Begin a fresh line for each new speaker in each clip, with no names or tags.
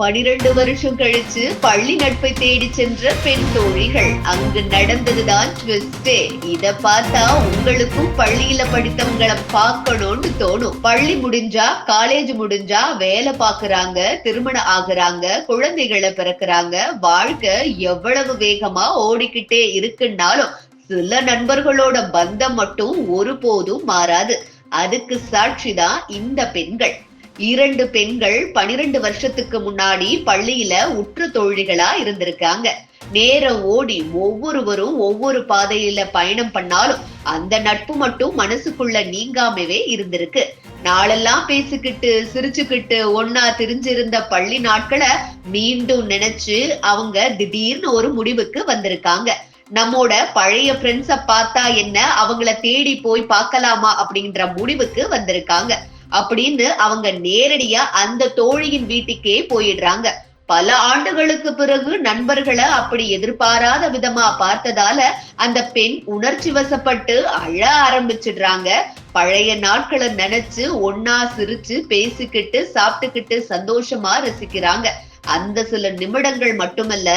12 வருஷம் கழிச்சு பள்ளி நட்பை தேடி சென்ற பெண் தோழிகள். அங்கு நடந்ததுதான் ட்விஸ்டே. இத பார்த்தா உங்களுக்கும் பள்ளியில படித்தவங்களை பார்க்கணும்னு தோணும். பள்ளி முடிஞ்சா, காலேஜ் முடிஞ்சா வேலை பாக்குறாங்க, திருமணம் ஆகுறாங்க, குழந்தைகளை பிறக்குறாங்க. வாழ்க்கை எவ்வளவு வேகமா ஓடிக்கிட்டே இருக்குன்னாலும் சில நண்பர்களோட பந்தம் மட்டும் ஒருபோதும் மாறாது. அதுக்கு சாட்சிதான் இந்த பெண்கள். 2 பெண்கள் 12 வருஷத்துக்கு முன்னாடி பள்ளியில உற்ற தோழிகளா இருந்திருக்காங்க. நேரம் ஓடி ஒவ்வொருவரும் ஒவ்வொரு பாதையில பயணம் பண்ணாலும் அந்த நட்பு மட்டும் மனசுக்குள்ள நீங்காமவே இருந்திருக்கு. நாளெல்லாம் பேசிக்கிட்டு சிரிச்சுக்கிட்டு ஒன்னா திரிஞ்சிருந்த பள்ளி நாட்களை மீண்டும் நினைச்சு அவங்க திடீர்னு ஒரு முடிவுக்கு வந்திருக்காங்க. நம்மோட பழைய ஃப்ரெண்ட்ஸ பார்த்தா என்ன, அவங்கள தேடி போய் பார்க்கலாமா அப்படின்ற முடிவுக்கு வந்திருக்காங்க. அப்படின்னு அவங்க நேரடியா அந்த தோழியின் வீட்டுக்கே போயிடுறாங்க. பல ஆண்டுகளுக்கு பிறகு நண்பர்களை அப்படி எதிர்பாராத விதமா பார்த்ததால அந்த பெண் உணர்ச்சி வசப்பட்டு அழ ஆரம்பிச்சிடுறாங்க. பழைய நாட்களை நினைச்சு ஒன்னா சிரிச்சு பேசிக்கிட்டு சாப்பிட்டுக்கிட்டு சந்தோஷமா ரசிக்கிறாங்க. அந்த சில நிமிடங்கள் மட்டுமல்ல,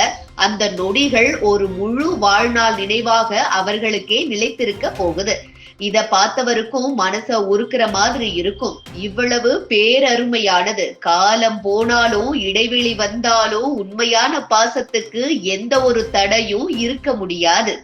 அந்த நொடிகள் ஒரு முழு வாழ்நாள் நினைவாக அவர்களுக்கே நிலைத்திருக்க போகுது. இத பார்த்தவருக்கும் மனச உருக்குற மாதிரி இருக்கும். இவ்வளவு பேரருமையானது. காலம் போனாலும் இடைவெளி வந்தாலும் உண்மையான பாசத்துக்கு எந்த ஒரு தடையும் இருக்க முடியாது.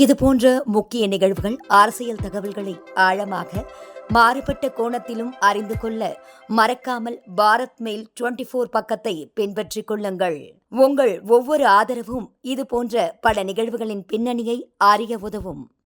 இதுபோன்ற முக்கிய நிகழ்வுகள், அரசியல் தகவல்களை ஆழமாக மாறுபட்ட கோணத்திலும் அறிந்து கொள்ள மறக்காமல் பாரத் மெயில் 24 பக்கத்தை பின்பற்றிக் கொள்ளுங்கள். உங்கள் ஒவ்வொரு ஆதரவும் இதுபோன்ற பல நிகழ்வுகளின் பின்னணியை அறிய உதவும்.